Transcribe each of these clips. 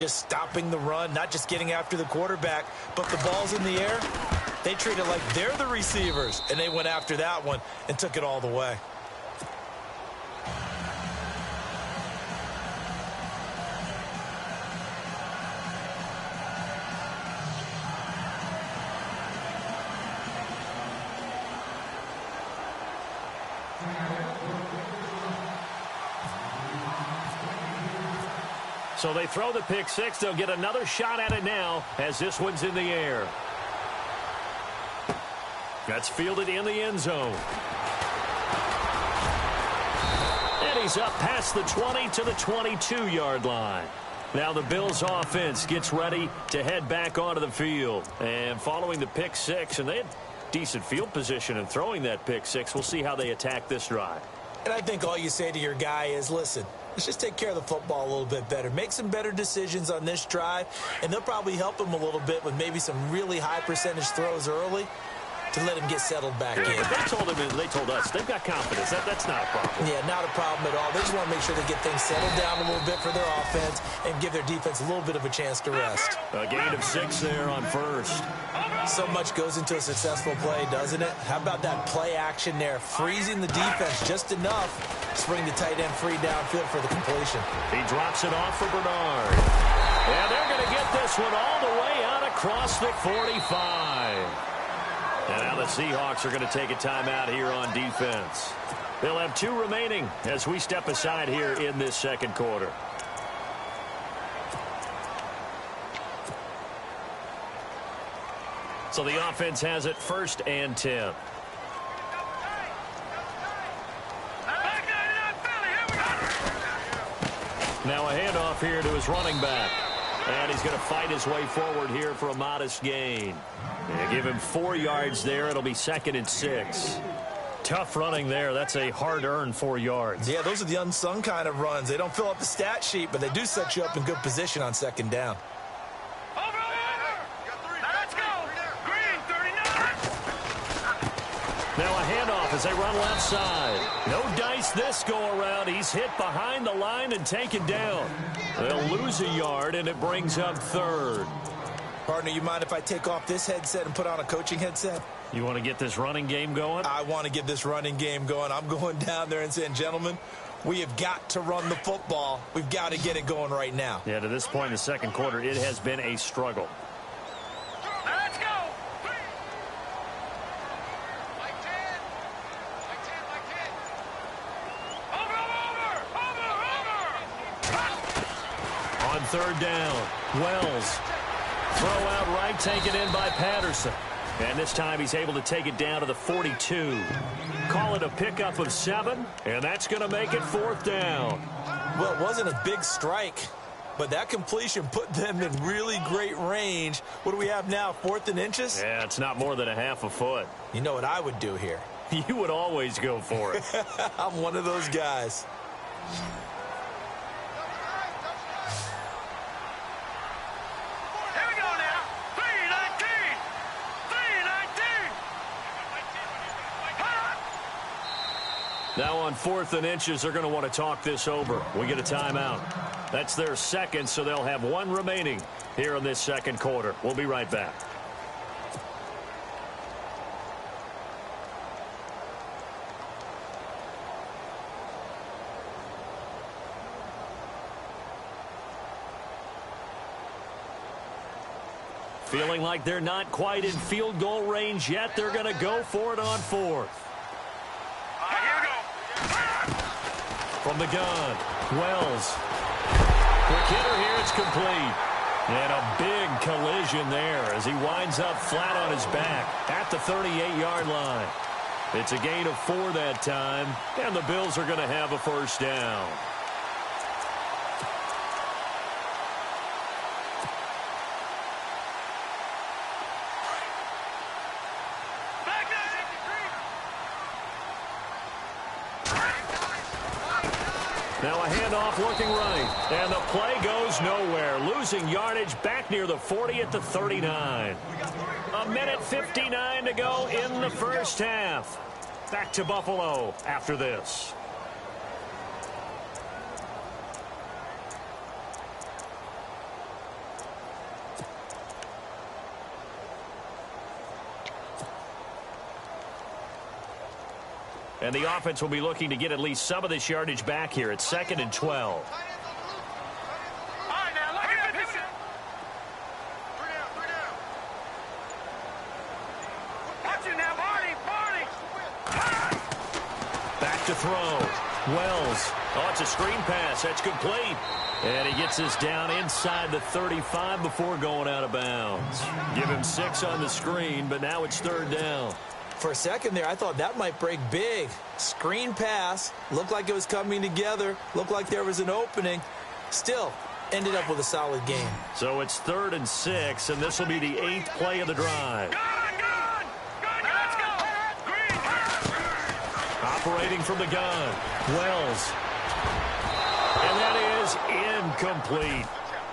Just stopping the run, not just getting after the quarterback, but the ball's in the air. They treat it like they're the receivers, and they went after that one and took it all the way. So they throw the pick six. They'll get another shot at it now as this one's in the air. That's fielded in the end zone. And he's up past the 20 to the 22-yard line. Now the Bills offense gets ready to head back onto the field. And following the pick six, and they had decent field position in throwing that pick six. We'll see how they attack this drive. And I think all you say to your guy is, listen, let's just take care of the football a little bit better. Make some better decisions on this drive, and they'll probably help him a little bit with maybe some really high percentage throws early to let him get settled back in. They told us they've got confidence. That's not a problem. Yeah, not a problem at all. They just want to make sure they get things settled down a little bit for their offense and give their defense a little bit of a chance to rest. A gain of 6 there on first. So much goes into a successful play, doesn't it? How about that play action there? Freezing the defense just enough to bring the tight end free downfield for the completion. He drops it off for Bernard. And they're going to get this one all the way out across the 45. And now the Seahawks are going to take a timeout here on defense. They'll have 2 remaining as we step aside here in this second quarter. So the offense has it 1st and 10. Now a handoff here to his running back. And he's going to fight his way forward here for a modest gain. They give him 4 yards there. It'll be 2nd and 6. Tough running there. That's a hard-earned 4 yards. Yeah, those are the unsung kind of runs. They don't fill up the stat sheet, but they do set you up in good position on 2nd down. Now a handoff as they run left side. No dice this go-around. He's hit behind the line and taken down. They'll lose a yard, and it brings up 3rd. Partner, you mind if I take off this headset and put on a coaching headset? You want to get this running game going? I want to get this running game going. I'm going down there and saying, gentlemen, we have got to run the football. We've got to get it going right now. Yeah, to this point in the second quarter, it has been a struggle. Let's go. On 3rd down, Wells. Throw out right, taken in by Patterson. And this time he's able to take it down to the 42. Call it a pickup of 7, and that's going to make it 4th down. Well, it wasn't a big strike, but that completion put them in really great range. What do we have now, 4th and inches? Yeah, it's not more than a half a foot. You know what I would do here? You would always go for it. I'm one of those guys. Now on 4th and inches, they're going to want to talk this over. We get a timeout. That's their 2nd, so they'll have 1 remaining here in this second quarter. We'll be right back. Feeling like they're not quite in field goal range yet. They're going to go for it on 4th. From the gun, Wells. Quick hitter here, it's complete. And a big collision there as he winds up flat on his back at the 38-yard line. It's a gain of 4 that time, and the Bills are going to have a 1st down. Now a handoff looking right, and the play goes nowhere. Losing yardage back near the 40 at the 39. A minute 59 to go in the first half. Back to Buffalo after this. And the offense will be looking to get at least some of this yardage back here. It's 2nd and 12. Back to throw. Wells. Oh, it's a screen pass. That's complete. And he gets this down inside the 35 before going out of bounds. Give him 6 on the screen, but now it's 3rd down. For a second there, I thought that might break big. Screen pass. Looked like it was coming together. Looked like there was an opening. Still, ended up with a solid game. So it's 3rd and 6, and this will be the 8th play of the drive. Operating from the gun. Wells. And that is incomplete.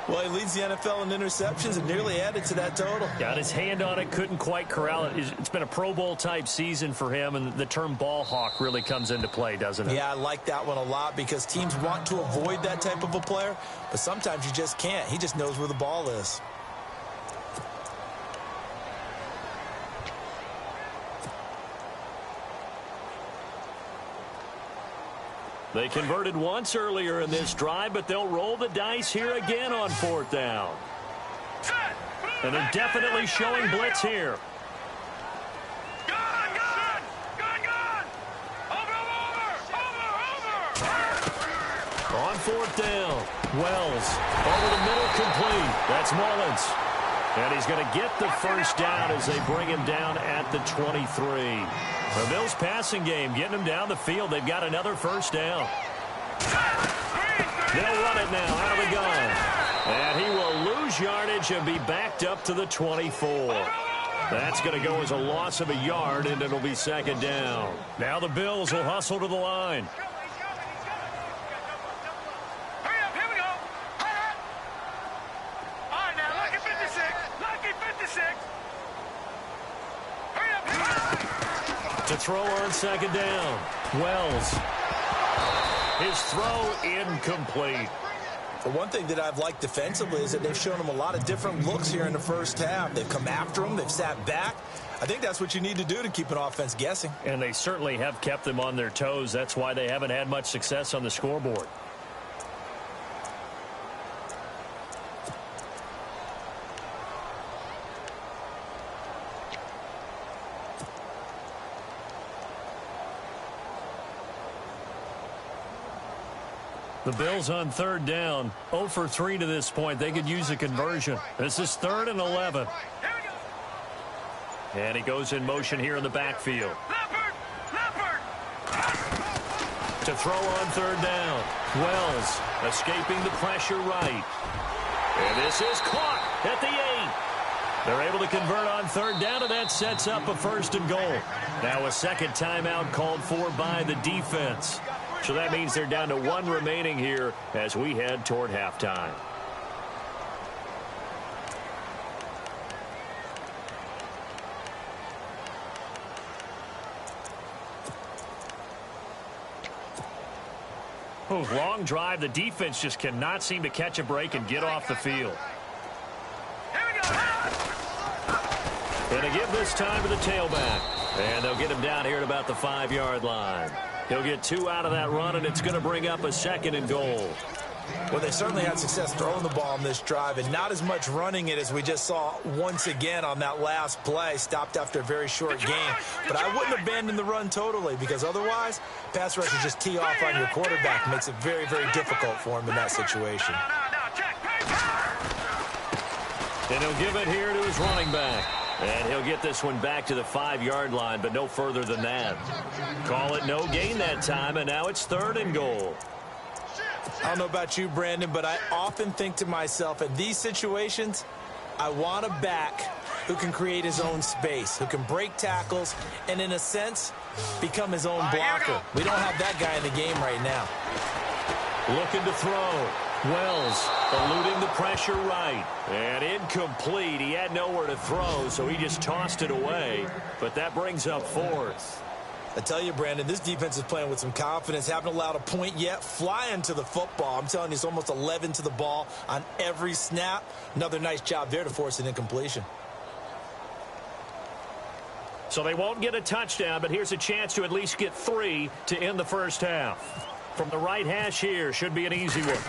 Well, he leads the NFL in interceptions and nearly added to that total. Got his hand on it, couldn't quite corral it. It's been a Pro Bowl-type season for him, and the term ball hawk really comes into play, doesn't it? Yeah, I like that one a lot because teams want to avoid that type of a player, but sometimes you just can't. He just knows where the ball is. They converted once earlier in this drive, but they'll roll the dice here again on 4th down. And they're definitely showing blitz here. On 4th down, Wells over the middle, complete. That's Mullins. And he's going to get the first down as they bring him down at the 23. The Bills passing game, getting him down the field. They've got another first down. They'll run it now out of the gun. And he will lose yardage and be backed up to the 24. That's going to go as a loss of a yard, and it'll be 2nd down. Now the Bills will hustle to the line. To throw on 2nd down. Wells. His throw incomplete. The one thing that I've liked defensively is that they've shown him a lot of different looks here in the first half. They've come after him. They've sat back. I think that's what you need to do to keep an offense guessing. And they certainly have kept them on their toes. That's why they haven't had much success on the scoreboard. The Bills on 3rd down, 0 for 3 to this point. They could use a conversion. This is 3rd and 11. And he goes in motion here in the backfield. To throw on 3rd down. Wells escaping the pressure right. And this is caught at the 8. They're able to convert on 3rd down, and that sets up a 1st and goal. Now a second timeout called for by the defense. So that means they're down to 1 remaining here as we head toward halftime. Oh, long drive. The defense just cannot seem to catch a break and get off the field. Going to give this time to the tailback. And they'll get him down here at about the 5-yard line. He'll get 2 out of that run, and it's going to bring up a 2nd and goal. Well, they certainly had success throwing the ball on this drive and not as much running it as we just saw once again on that last play. Stopped after a very short game. But I wouldn't abandon the run totally because otherwise, pass rushers just tee off on your quarterback. Makes it very, very difficult for him in that situation. And he'll give it here to his running back. And he'll get this one back to the 5-yard line, but no further than that. Call it no gain that time, and now it's 3rd and goal. I don't know about you, Brandon, but I often think to myself, in these situations, I want a back who can create his own space, who can break tackles, and in a sense, become his own blocker. We don't have that guy in the game right now. Looking to throw. Wells eluding the pressure right. And incomplete. He had nowhere to throw, so he just tossed it away. But that brings up 4th. I tell you, Brandon, this defense is playing with some confidence. Haven't allowed a point yet. Flying to the football. I'm telling you, it's almost 11 to the ball on every snap. Another nice job there to force an incompletion. So they won't get a touchdown, but here's a chance to at least get 3 to end the first half. From the right hash here, should be an easy one.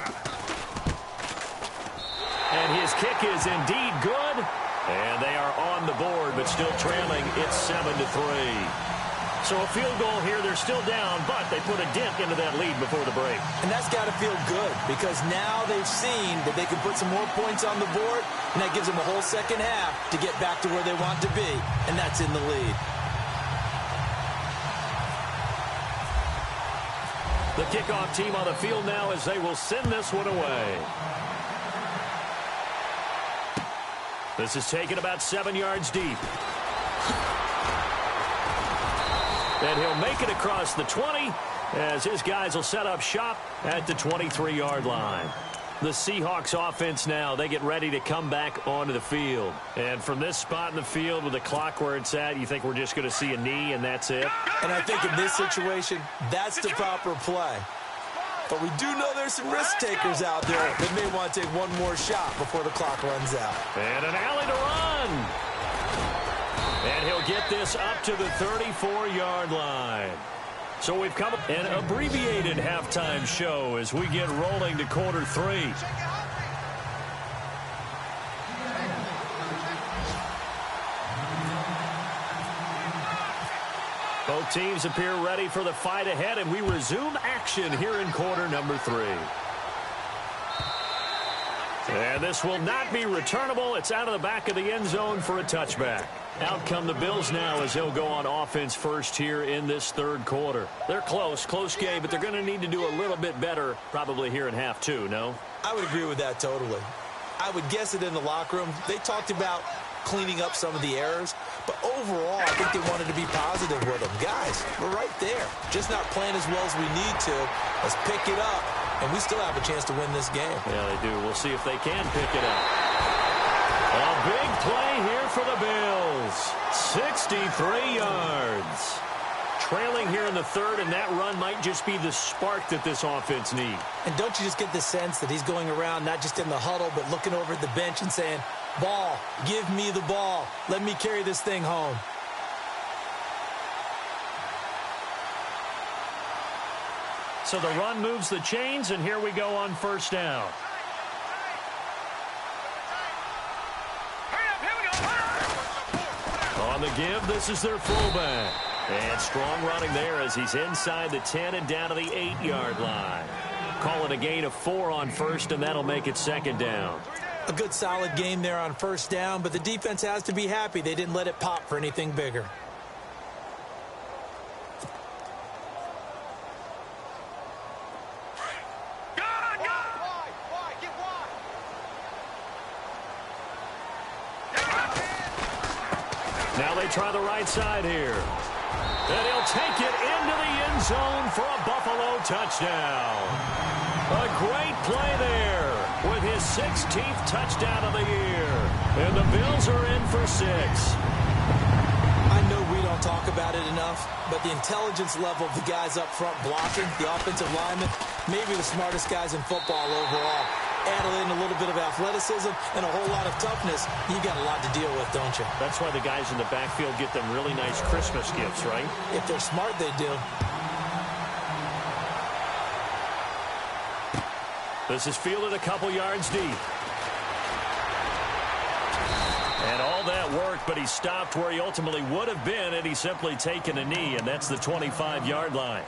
And his kick is indeed good. And they are on the board, but still trailing. It's 7-3. So a field goal here, they're still down, but they put a dent into that lead before the break. And that's got to feel good because now they've seen that they can put some more points on the board, and that gives them a whole second half to get back to where they want to be, and that's in the lead. The kickoff team on the field now as they will send this one away. This is taken about 7 yards deep. And he'll make it across the 20 as his guys will set up shop at the 23-yard line. The Seahawks offense now, they get ready to come back onto the field. And from this spot in the field with the clock where it's at, you think we're just going to see a knee and that's it? And I think in this situation, that's the proper play. But we do know there's some risk takers out there that may want to take one more shot before the clock runs out. And an alley to run. And he'll get this up to the 34-yard line. So we've come an abbreviated halftime show as we get rolling to quarter 3. Both teams appear ready for the fight ahead, and we resume action here in quarter number 3. And this will not be returnable. It's out of the back of the end zone for a touchback. Out come the Bills now as they'll go on offense first here in this third quarter. They're close game, but they're going to need to do a little bit better probably here in half 2, no? I would agree with that totally. I would guess it in the locker room. They talked about cleaning up some of the errors, but overall, I think they wanted to be positive with them. Guys, we're right there. Just not playing as well as we need to. Let's pick it up, and we still have a chance to win this game. Yeah, they do. We'll see if they can pick it up. A big play here for the Bills. 63 yards. Trailing here in the third, and that run might just be the spark that this offense needs. And don't you just get the sense that he's going around not just in the huddle, but looking over at the bench and saying, ball, give me the ball. Let me carry this thing home. So the run moves the chains, and here we go on first down. On the give, this is their fullback. And strong running there as he's inside the 10 and down to the 8-yard line. Call it a gain of 4 on first, and that'll make it second down. A good solid game there on first down, but the defense has to be happy they didn't let it pop for anything bigger. Now they try the right side here. And he'll take it into the end zone for a Buffalo touchdown. A great play there with his 16th touchdown of the year. And the Bills are in for 6. I know we don't talk about it enough, but the intelligence level of the guys up front blocking, the offensive linemen, maybe the smartest guys in football overall. Add in a little bit of athleticism and a whole lot of toughness, you got a lot to deal with, don't you? That's why the guys in the backfield get them really nice Christmas gifts, right? If they're smart, they do. This is fielded a couple yards deep. And all that worked, but he stopped where he ultimately would have been, and he's simply taken a knee, and that's the 25-yard line.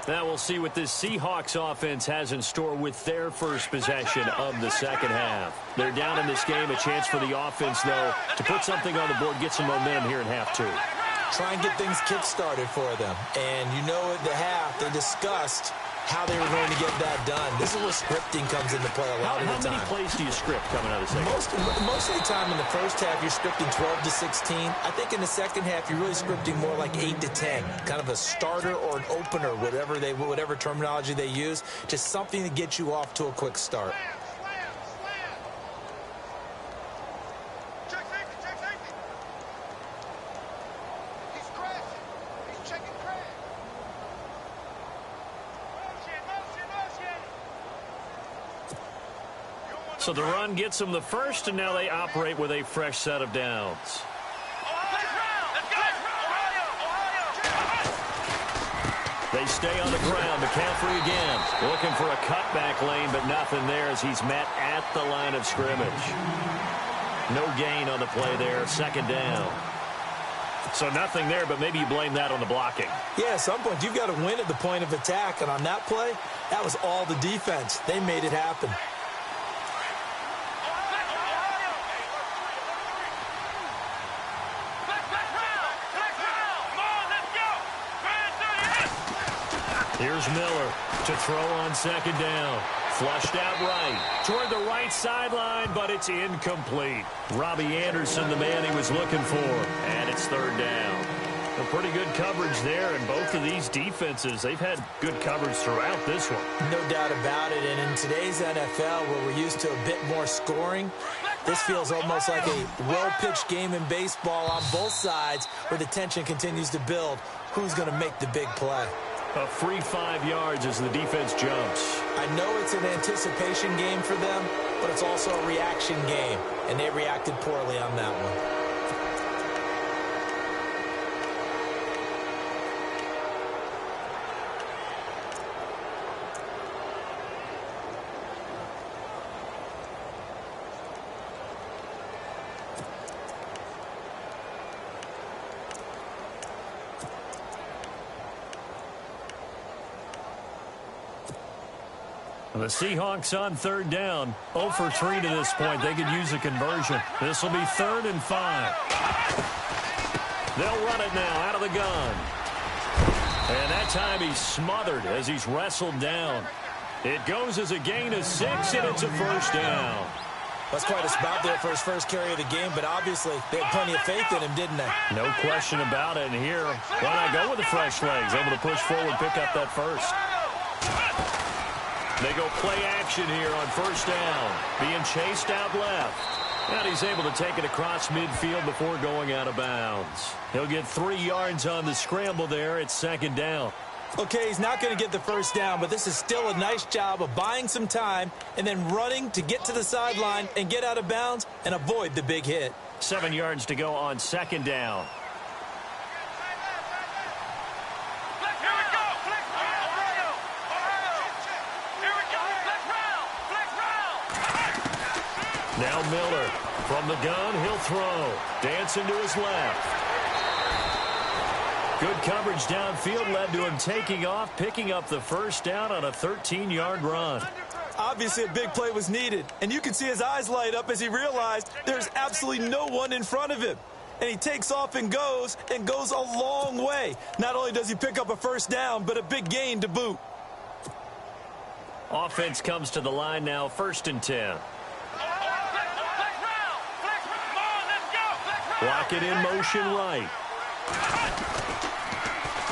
Now we'll see what this Seahawks offense has in store with their first possession of the second half. They're down in this game. A chance for the offense, though, to put something on the board, get some momentum here in half 2. Try and get things kick-started for them. And you know at the half, they discussed how they were going to get that done. This is where scripting comes into play a lot of the time. How many plays do you script coming out of the second? Most of the time in the first half, you're scripting 12 to 16. I think in the second half, you're really scripting more like 8 to 10. Kind of a starter or an opener, whatever terminology they use. Just something to get you off to a quick start. So the run gets them the first, and now they operate with a fresh set of downs. They stay on the ground. McCaffrey again. Looking for a cutback lane, but nothing there as he's met at the line of scrimmage. No gain on the play there. Second down. So nothing there, but maybe you blame that on the blocking. Yeah, at some point, you've got to win at the point of attack. And on that play, that was all the defense. They made it happen. Here's Miller to throw on second down. Flushed out right toward the right sideline, but it's incomplete. Robbie Anderson, the man he was looking for, and it's third down. A pretty good coverage there, and both of these defenses, they've had good coverage throughout this one. No doubt about it, and in today's NFL, where we're used to a bit more scoring, this feels almost like a well-pitched game in baseball on both sides where the tension continues to build. Who's going to make the big play? A free 5 yards as the defense jumps. I know it's an anticipation game for them, but it's also a reaction game, and they reacted poorly on that one. The Seahawks on third down. 0 for 3 to this point. They could use a conversion. This will be 3rd and 5. They'll run it now out of the gun. And that time he's smothered as he's wrestled down. It goes as a gain of 6, and it's a first down. That's quite a spot there for his first carry of the game, but obviously they had plenty of faith in him, didn't they? No question about it. And here, why not go with the fresh legs? Able to push forward, pick up that first. They go play action here on first down. Being chased out left. And he's able to take it across midfield before going out of bounds. He'll get 3 yards on the scramble there. It's second down. Okay, he's not going to get the first down, but this is still a nice job of buying some time and then running to get to the sideline and get out of bounds and avoid the big hit. 7 yards to go on second down. Now Miller from the gun, he'll throw. Dancing to his left. Good coverage downfield led to him taking off, picking up the first down on a 13-yard run. Obviously, a big play was needed, and you can see his eyes light up as he realized there's absolutely no one in front of him. And he takes off and goes a long way. Not only does he pick up a first down, but a big gain to boot. Offense comes to the line now, 1st and 10. Block it in motion right.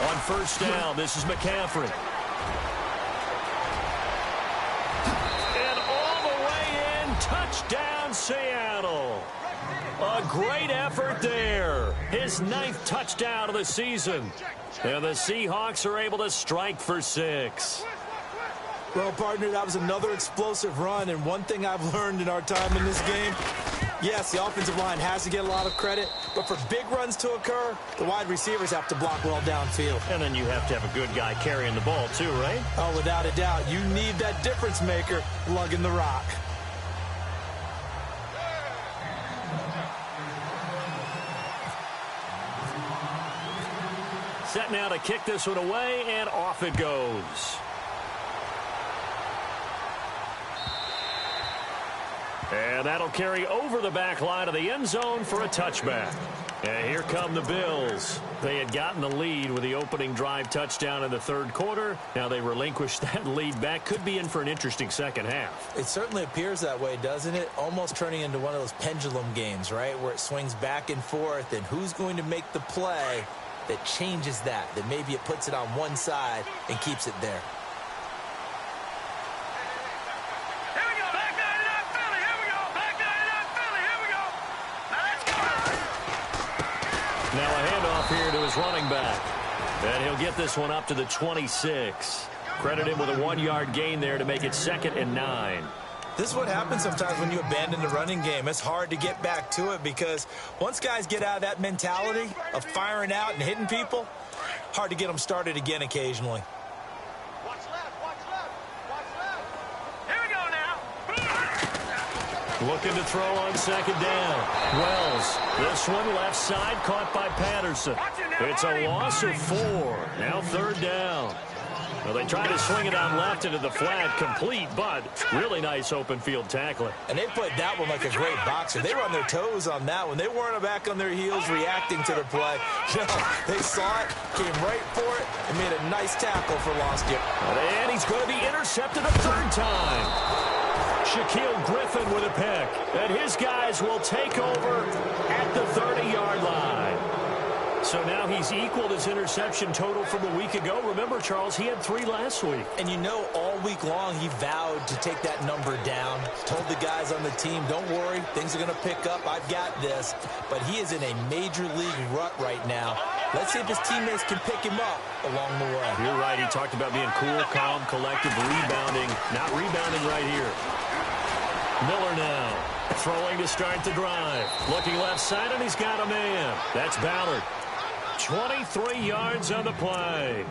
On first down, this is McCaffrey. And all the way in, touchdown Seattle. A great effort there. His 9th touchdown of the season. And the Seahawks are able to strike for 6. Well, partner, that was another explosive run, and one thing I've learned in our time in this game, yes, the offensive line has to get a lot of credit, but for big runs to occur, the wide receivers have to block well downfield. And then you have to have a good guy carrying the ball too, right? Oh, without a doubt. You need that difference maker lugging the rock. Set now to kick this one away, and off it goes. And that'll carry over the back line of the end zone for a touchback. And here come the Bills. They had gotten the lead with the opening drive touchdown in the 3rd quarter. Now they relinquish that lead back. Could be in for an interesting second half. It certainly appears that way, doesn't it? Almost turning into one of those pendulum games, right? Where it swings back and forth, and who's going to make the play that changes that maybe it puts it on one side and keeps it there. Now a handoff here to his running back. And he'll get this one up to the 26. Credit him with a 1-yard gain there to make it 2nd and 9. This is what happens sometimes when you abandon the running game. It's hard to get back to it because once guys get out of that mentality of firing out and hitting people, hard to get them started again occasionally. Looking to throw on second down. Wells, this one left side, caught by Patterson. It's a loss of 4. Now third down. Well, they tried to swing it on left into the flat, complete, but really nice open field tackling. And they played that one like a great boxer. They were on their toes on that one. They weren't back on their heels reacting to the play. No, they saw it, came right for it, and made a nice tackle for lost yard. And he's going to be intercepted a third time. Shaquille Griffin with a pick. And his guys will take over at the 30-yard line. So now he's equaled his interception total from a week ago. Remember, Charles, he had 3 last week. And you know, all week long he vowed to take that number down. Told the guys on the team, don't worry, things are going to pick up. I've got this. But he is in a major league rut right now. Let's see if his teammates can pick him up along the way. You're right. He talked about being cool, calm, collective, rebounding. Not rebounding right here. Miller now throwing to start the drive. Looking left side, and he's got a man. That's Ballard. 23 yards on the play.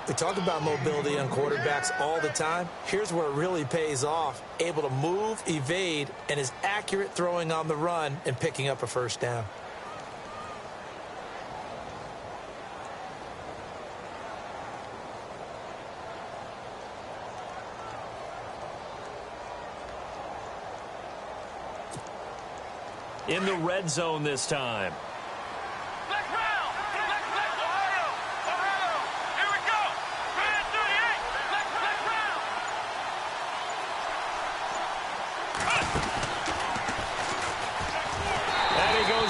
We talk about mobility on quarterbacks all the time. Here's where it really pays off. Able to move, evade, and is accurate throwing on the run and picking up a first down. In the red zone this time.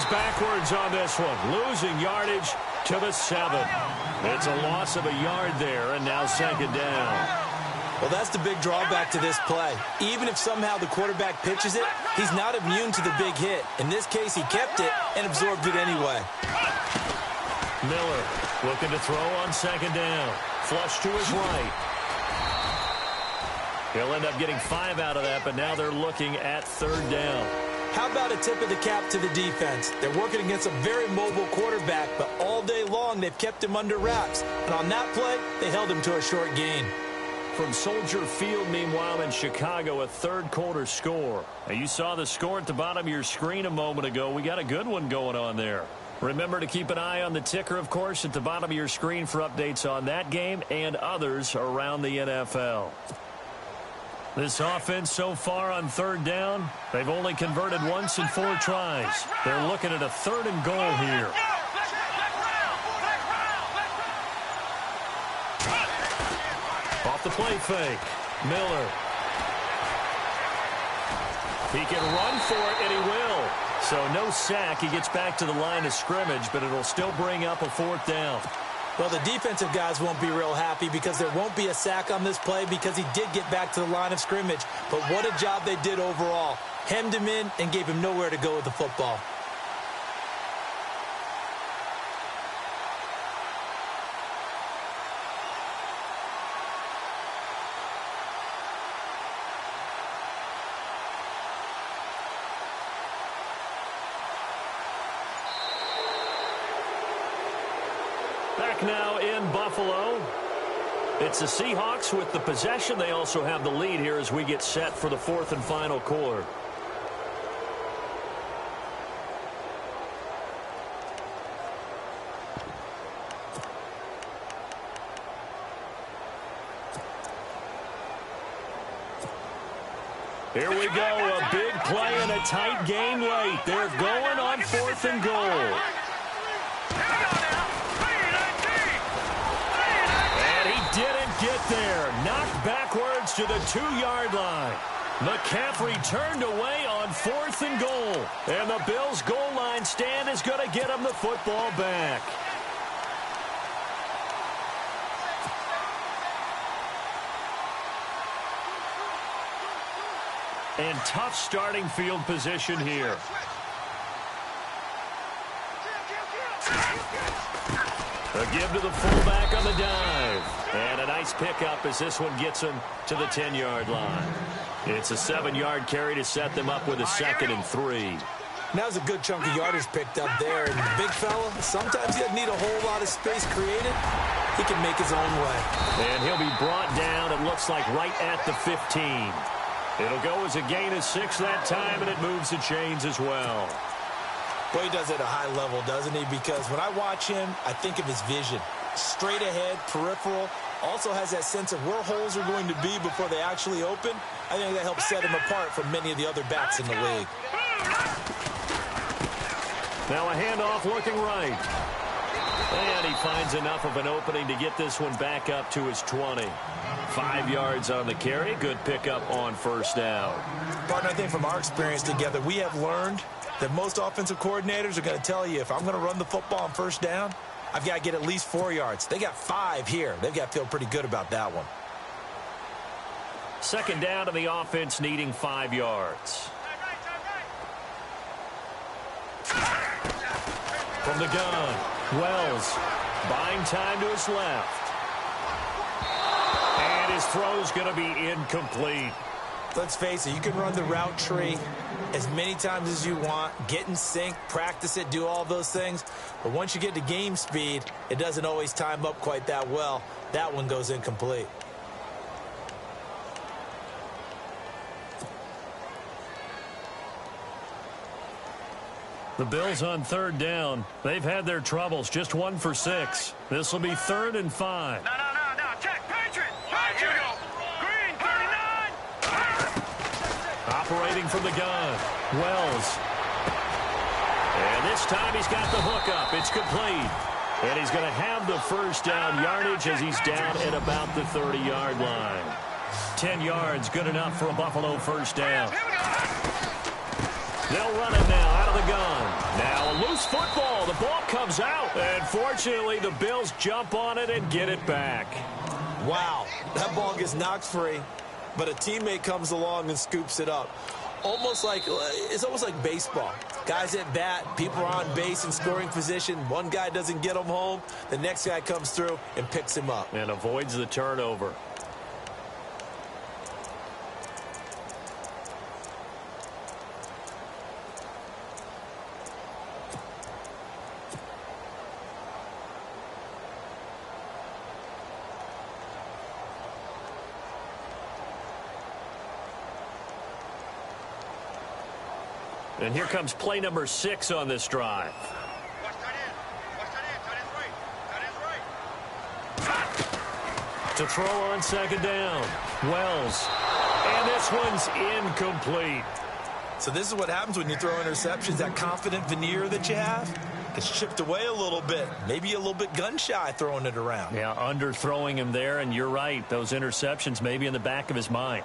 Backwards on this one, losing yardage to the 7. It's a loss of a yard there, and now second down. Well, that's the big drawback to this play. Even if somehow the quarterback pitches it, he's not immune to the big hit. In this case, he kept it and absorbed it anyway. Miller looking to throw on second down. Flush to his right. He'll end up getting 5 out of that, but now they're looking at third down. How about a tip of the cap to the defense? They're working against a very mobile quarterback, but all day long they've kept him under wraps. And on that play, they held him to a short gain. From Soldier Field, meanwhile, in Chicago, a third-quarter score. Now, you saw the score at the bottom of your screen a moment ago. We got a good one going on there. Remember to keep an eye on the ticker, of course, at the bottom of your screen for updates on that game and others around the NFL. This offense so far on third down, they've only converted once in 4 tries. They're looking at a 3rd and goal here. Off the play fake. Miller. He can run for it, and he will. So no sack. He gets back to the line of scrimmage, but it'll still bring up a 4th down. Well, the defensive guys won't be real happy because there won't be a sack on this play because he did get back to the line of scrimmage. But what a job they did overall. Hemmed him in and gave him nowhere to go with the football. Back now in Buffalo. It's the Seahawks with the possession. They also have the lead here as we get set for the 4th and final quarter. Here we go. A big play and a tight game late. They're going on 4th and goal. Get there, knocked backwards to the 2-yard line. McCaffrey turned away on 4th and goal. And the Bills' goal line stand is going to get them the football back. And tough starting field position here. A give to the fullback on the dive. And a nice pickup as this one gets him to the 10-yard line. It's a 7-yard carry to set them up with a 2nd and 3. Now's a good chunk of yardage picked up there. And the big fella, sometimes he doesn't need a whole lot of space created. He can make his own way. And he'll be brought down, it looks like, right at the 15. It'll go as a gain of 6 that time, and it moves the chains as well. Boy, he does it at a high level, doesn't he? Because when I watch him, I think of his vision. Straight ahead, peripheral, also has that sense of where holes are going to be before they actually open. I think that helps set him apart from many of the other backs in the league. Now a handoff looking right. And he finds enough of an opening to get this one back up to his 20. 5 yards on the carry. Good pickup on first down. Partner, I think from our experience together, we have learned that most offensive coordinators are going to tell you, if I'm going to run the football on first down, I've got to get at least 4 yards. They got 5 here. They've got to feel pretty good about that one. Second down to the offense, needing 5 yards. From the gun, Wells buying time to his left. And his throw's going to be incomplete. Let's face it, you can run the route tree as many times as you want, get in sync, practice it, do all those things. But once you get to game speed, it doesn't always time up quite that well. That one goes incomplete. The Bills on third down. They've had their troubles, just 1 for 6. This will be 3rd and 5. No. Check. Patriot. Here we go. Green, 39. Operating from the gun, Wells. And this time he's got the hook up. It's complete. And he's going to have the first down yardage as he's down at about the 30-yard line. 10 yards, good enough for a Buffalo first down. They'll run it now out of the gun. Now a loose football. The ball comes out. And fortunately, the Bills jump on it and get it back. Wow, that ball gets knocked free, but a teammate comes along and scoops it up. It's almost like baseball. Guys at bat, people are on base in scoring position. One guy doesn't get him home. The next guy comes through and picks him up. And avoids the turnover. And here comes play number 6 on this drive. To throw on second down, Wells. And this one's incomplete. So this is what happens when you throw interceptions. That confident veneer that you have gets chipped away a little bit. Maybe a little bit gun-shy throwing it around. Yeah, underthrowing him there, and you're right. Those interceptions may be in the back of his mind.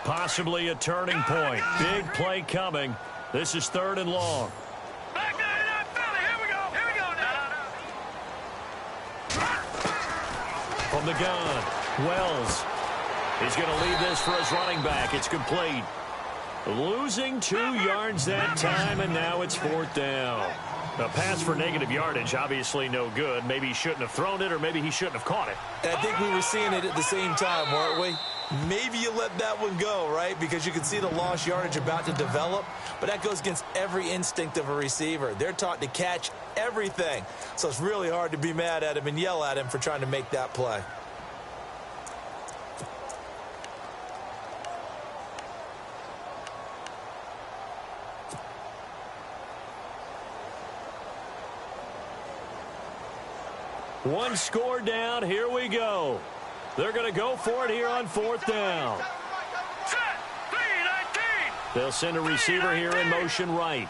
Possibly a turning point. Big play coming. This is 3rd and long. Back nine, Philly. Here we go. From the gun, Wells. He's going to leave this for his running back. It's complete. Losing 2 yards that time, and now it's 4th down. A pass for negative yardage, obviously no good. Maybe he shouldn't have thrown it, or maybe he shouldn't have caught it. And I think we were seeing it at the same time, weren't we? Maybe you let that one go, right? Because you can see the lost yardage about to develop. But that goes against every instinct of a receiver. They're taught to catch everything. So it's really hard to be mad at him and yell at him for trying to make that play. One score down. Here we go. They're going to go for it here on 4th down. Set. 3-19. They'll send a receiver here in motion right.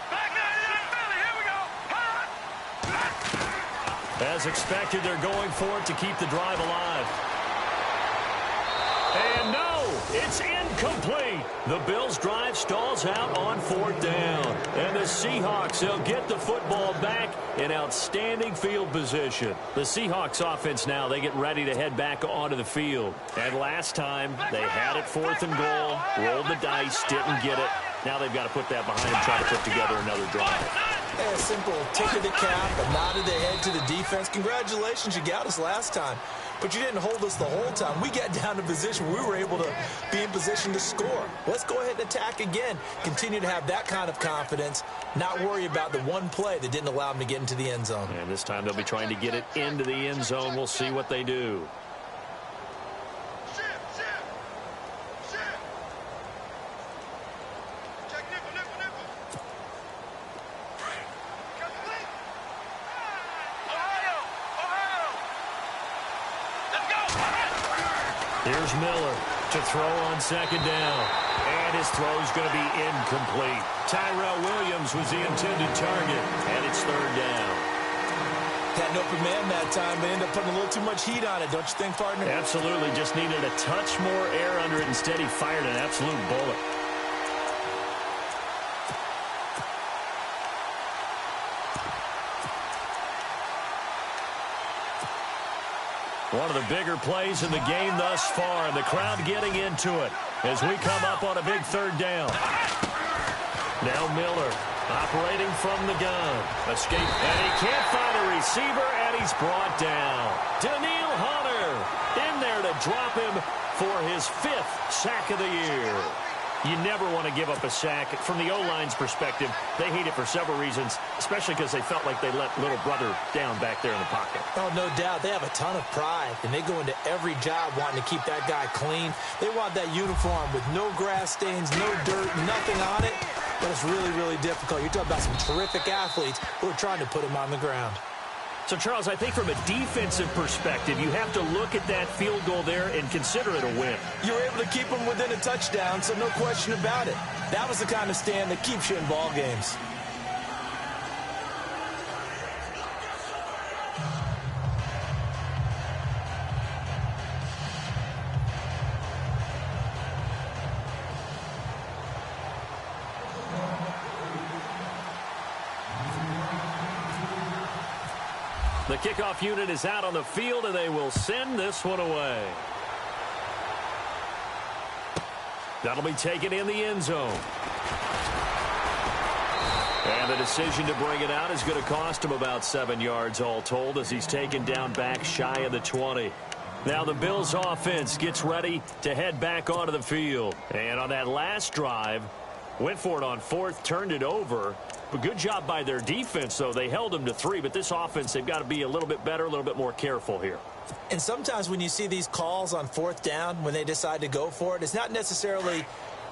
Back nine, Philly. Here we go. Hot. As expected, they're going for it to keep the drive alive. And no, it's incomplete. The Bills' drive stalls out on 4th down. And the Seahawks, they'll get the football back in outstanding field position. The Seahawks offense now, they get ready to head back onto the field. And last time, they had it 4th and goal, rolled the dice, didn't get it. Now they've got to put that behind them, try to put together another drive. A simple tip of the cap, a nod of the head to the defense. Congratulations, you got us last time. But you didn't hold us the whole time. We got down to position. We were able to be in position to score. Let's go ahead and attack again. Continue to have that kind of confidence. Not worry about the one play that didn't allow them to get into the end zone. And this time they'll be trying to get it into the end zone. We'll see what they do. Here's Miller to throw on second down. And his throw's going to be incomplete. Tyrell Williams was the intended target, and it's third down. Had an open man that time, but ended up putting a little too much heat on it, don't you think, partner? Absolutely. Just needed a touch more air under it. Instead, he fired an absolute bullet. One of the bigger plays in the game thus far, and the crowd getting into it as we come up on a big third down. Now Miller operating from the gun. Escape, and he can't find a receiver, and he's brought down. Daniil Hunter in there to drop him for his 5th sack of the year. You never want to give up a sack. From the O-line's perspective, they hate it for several reasons, especially because they felt like they let little brother down back there in the pocket. Oh, no doubt. They have a ton of pride, and they go into every job wanting to keep that guy clean. They want that uniform with no grass stains, no dirt, nothing on it. But it's really, really difficult. You're talking about some terrific athletes who are trying to put him on the ground. So, Charles, I think from a defensive perspective, you have to look at that field goal there and consider it a win. You were able to keep them within a touchdown, so no question about it. That was the kind of stand that keeps you in ball games. The kickoff unit is out on the field, and they will send this one away. That'll be taken in the end zone. And the decision to bring it out is going to cost him about 7 yards all told as he's taken down back shy of the 20. Now the Bills offense gets ready to head back onto the field. And on that last drive, went for it on 4th, turned it over. But good job by their defense, though. They held them to 3, but this offense, they've got to be a little bit better, a little bit more careful here. And sometimes when you see these calls on 4th down, when they decide to go for it, it's not necessarily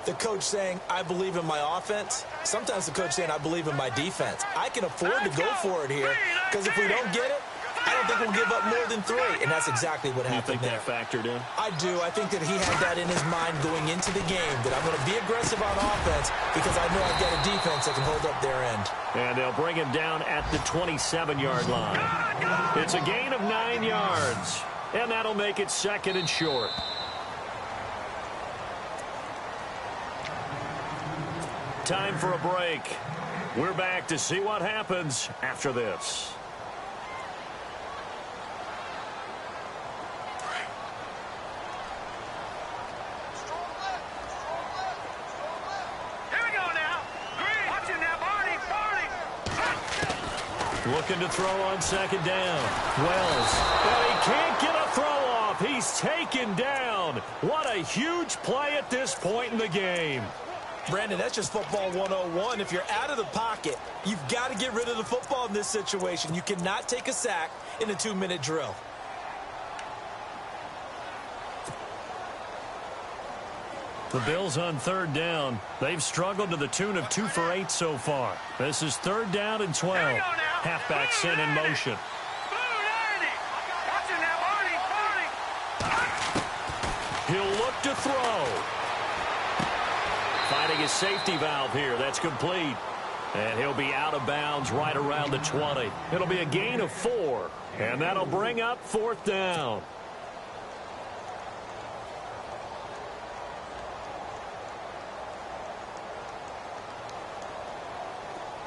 the coach saying, I believe in my offense. Sometimes the coach saying, I believe in my defense. I can afford to go for it here because if we don't get it, I don't think we'll give up more than 3, and that's exactly what happened there. You think that factored in? I do. I think that he had that in his mind going into the game, that I'm going to be aggressive on offense because I know I've got a defense that can hold up their end. And they'll bring him down at the 27-yard line. It's a gain of 9 yards, and that'll make it 2nd and short. Time for a break. We're back to see what happens after this. Looking to throw on 2nd down. Wells. But he can't get a throw off. He's taken down. What a huge play at this point in the game. Brandon, that's just football 101. If you're out of the pocket, you've got to get rid of the football in this situation. You cannot take a sack in a 2-minute drill. The Bills on 3rd down. They've struggled to the tune of 2 for 8 so far. This is 3rd down and 12. Halfback sent in motion. He'll look to throw. Finding his safety valve here. That's complete. And he'll be out of bounds right around the 20. It'll be a gain of 4. And that'll bring up 4th down.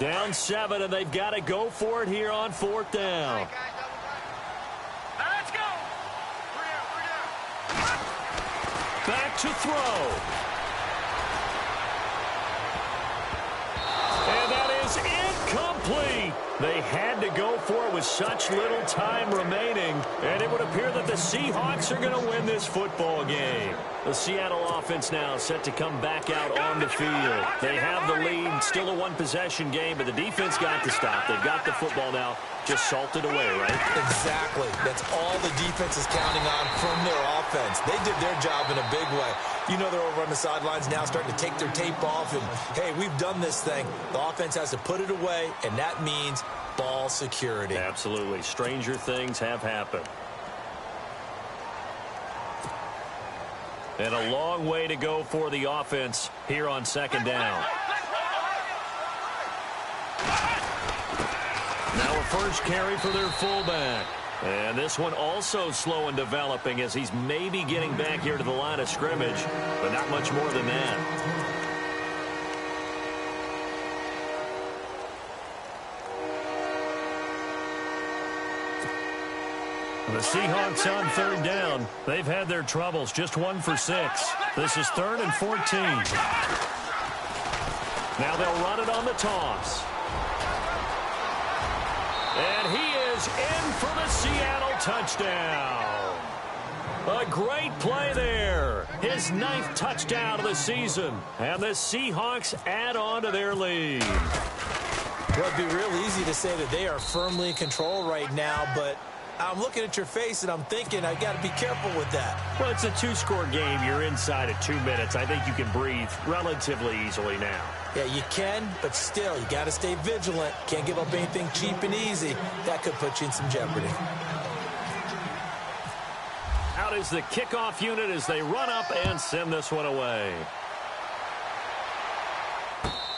Down 7, and they've got to go for it here on 4th down. Let's go. Back to throw. And that is incomplete. They had to go for it with such little time remaining, and it would appear that the Seahawks are going to win this football game. The Seattle offense now set to come back out on the field. They have the lead, still a one-possession game, but the defense got to stop. They've got the football now, just salted away, right? Exactly. That's all the defense is counting on from their offense. They did their job in a big way. You know they're over on the sidelines now starting to take their tape off, and, hey, we've done this thing. The offense has to put it away, and that means ball security. Absolutely. Stranger things have happened. And a long way to go for the offense here on second down. Now a first carry for their fullback. And this one also slow in developing as he's maybe getting back here to the line of scrimmage, but not much more than that. The Seahawks on third down. They've had their troubles, just 1 for 6. This is 3rd and 14. Now they'll run it on the toss. And he is in for the Seattle touchdown. A great play there. His 9th touchdown of the season. And the Seahawks add on to their lead. Well, it'd be real easy to say that they are firmly in control right now, but I'm looking at your face and I'm thinking I got to be careful with that. Well, it's a 2-score game. You're inside at 2 minutes. I think you can breathe relatively easily now. Yeah, you can, but still, you got to stay vigilant. Can't give up anything cheap and easy. That could put you in some jeopardy. Out is the kickoff unit as they run up and send this one away.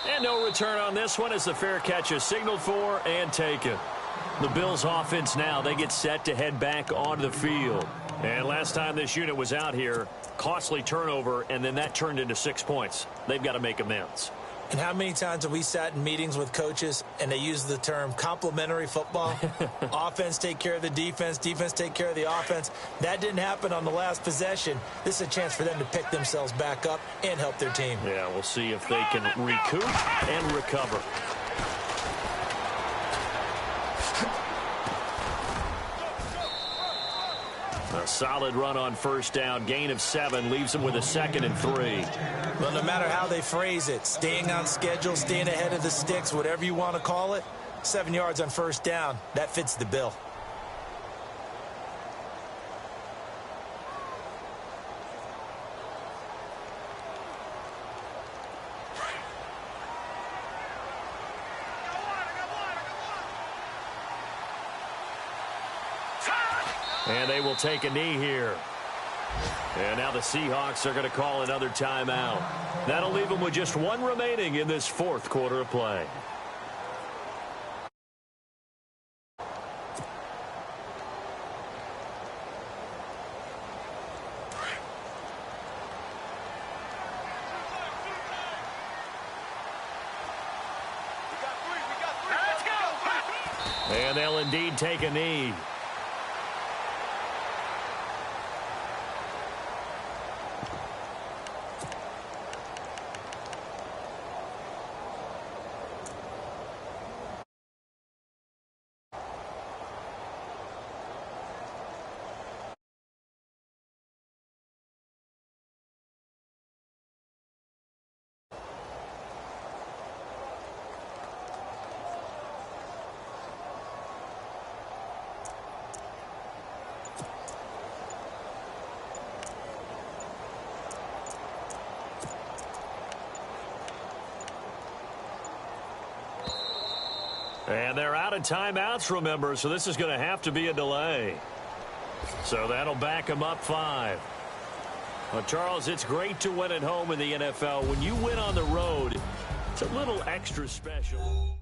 And no return on this one as the fair catch is signaled for and taken. The Bills offense now, they get set to head back onto the field. And last time this unit was out here, costly turnover, and then that turned into 6 points. They've got to make amends. And how many times have we sat in meetings with coaches and they use the term complementary football? Offense take care of the defense, defense take care of the offense. That didn't happen on the last possession. This is a chance for them to pick themselves back up and help their team. Yeah, we'll see if they can recoup and recover. A solid run on first down. Gain of 7 leaves them with a 2nd and 3. Well, no matter how they phrase it, staying on schedule, staying ahead of the sticks, whatever you want to call it, 7 yards on first down, that fits the bill. And they will take a knee here. And now the Seahawks are going to call another timeout. That'll leave them with just 1 remaining in this 4th quarter of play. And they'll indeed take a knee. And they're out of timeouts, remember, so this is going to have to be a delay. So that'll back them up 5. Well, Charles, it's great to win at home in the NFL. When you win on the road, it's a little extra special.